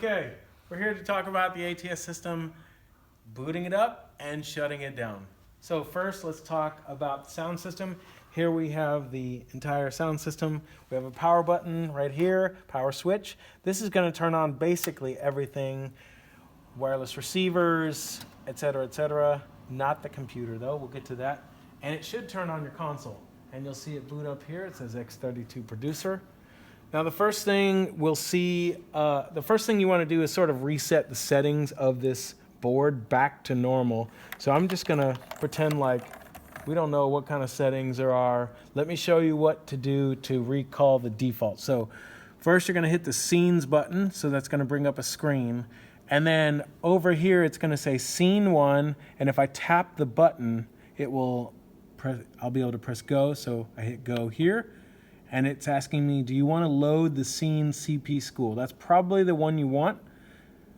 Okay, we're here to talk about the ATS system, booting it up and shutting it down. So first, let's talk about the sound system. Here we have the entire sound system. We have a power button right here, power switch. This is going to turn on basically everything, wireless receivers, etc., not the computer though, we'll get to that. And it should turn on your console. And you'll see it boot up here, it says X32 Producer. Now the first thing we'll see, the first thing you want to do is sort of reset the settings of this board back to normal. So I'm just going to pretend like we don't know what kind of settings there are. Let me show you what to do to recall the default. So first you're going to hit the scenes button, so that's going to bring up a screen. And then over here it's going to say scene 1, and if I tap the button, it will I'll be able to press go. So I hit go here. And it's asking me, do you want to load the scene CP school? That's probably the one you want.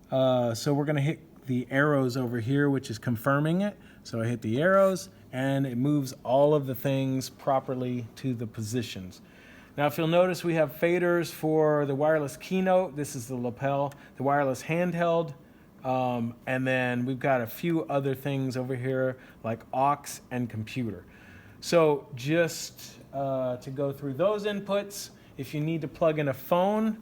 So we're going to hit the arrows over here, which is confirming it. So I hit the arrows, and it moves all of the things properly to the positions. Now, if you'll notice, we have faders for the wireless keynote. This is the lapel, the wireless handheld. And then we've got a few other things over here, like aux and computer. So just to go through those inputs, if you need to plug in a phone,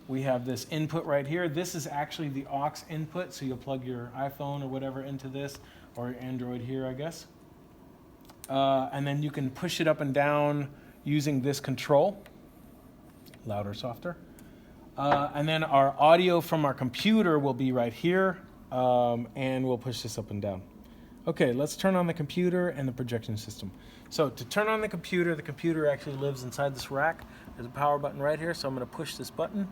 we have this input right here. This is actually the aux input, so you'll plug your iPhone or whatever into this, or Android here, I guess. And then you can push it up and down using this control, louder, softer. And then our audio from our computer will be right here, and we'll push this up and down. Okay, let's turn on the computer and the projection system. So to turn on the computer actually lives inside this rack. There's a power button right here, so I'm going to push this button,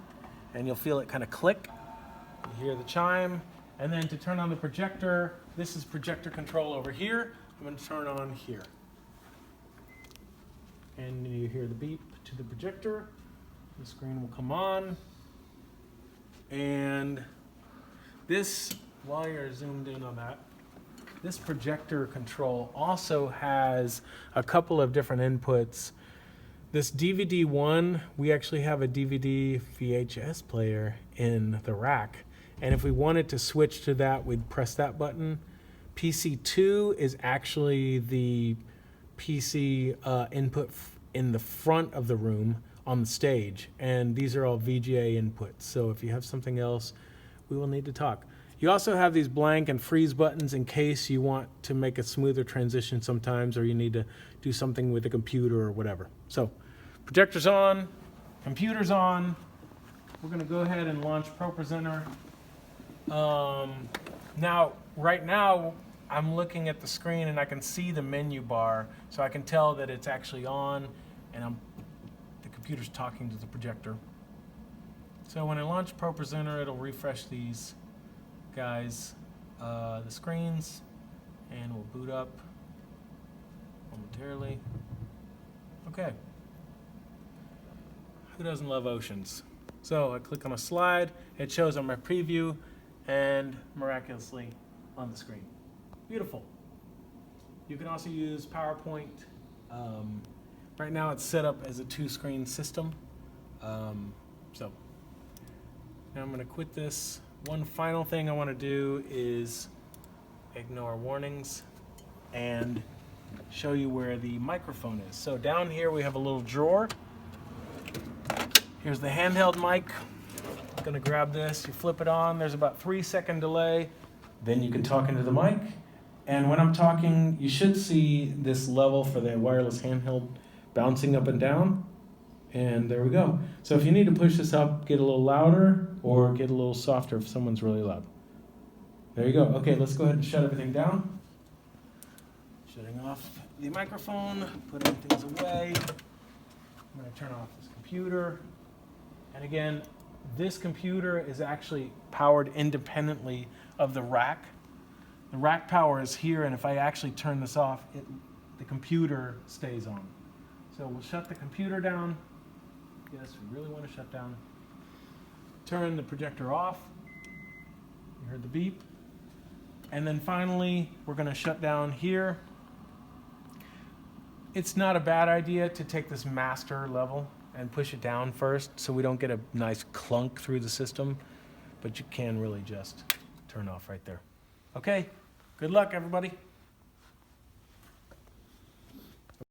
and you'll feel it kind of click. You hear the chime. And then to turn on the projector, this is projector control over here. I'm going to turn on here. And you hear the beep to the projector. The screen will come on. And this, while you're zoomed in on that, this projector control also has a couple of different inputs. This DVD one, we actually have a DVD VHS player in the rack. And if we wanted to switch to that, we'd press that button. PC2 is actually the PC input in the front of the room on the stage. And these are all VGA inputs. So if you have something else, we will need to talk. You also have these blank and freeze buttons in case you want to make a smoother transition sometimes, or you need to do something with the computer or whatever. So projector's on, computer's on. We're going to go ahead and launch propresenter. Now, right now, I'm looking at the screen and I can see the menu bar, so I can tell that it's actually on, and the computer's talking to the projector. So when I launch propresenter, it'll refresh these guys, the screens, and we'll boot up momentarily. Okay. Who doesn't love oceans? So I click on a slide, it shows on my preview, and miraculously on the screen. Beautiful. You can also use PowerPoint. Right now it's set up as a 2-screen system. So now I'm going to quit this. One final thing I want to do is ignore warnings and show you where the microphone is. So down here we have a little drawer. Here's the handheld mic. I'm going to grab this, you flip it on, there's about 3-second delay, then you can talk into the mic. And when I'm talking, you should see this level for the wireless handheld bouncing up and down. And there we go. So if you need to push this up, get a little louder, or get a little softer if someone's really loud. There you go. Okay, let's go ahead and shut everything down. Shutting off the microphone, putting things away. I'm going to turn off this computer. And again, this computer is actually powered independently of the rack. The rack power is here, and if I actually turn this off, the computer stays on. So we'll shut the computer down. Yes, we really want to shut down. Turn the projector off. You heard the beep. And then finally, we're going to shut down here. It's not a bad idea to take this master level and push it down first so we don't get a nice clunk through the system. but you can really just turn off right there. Okay, good luck everybody.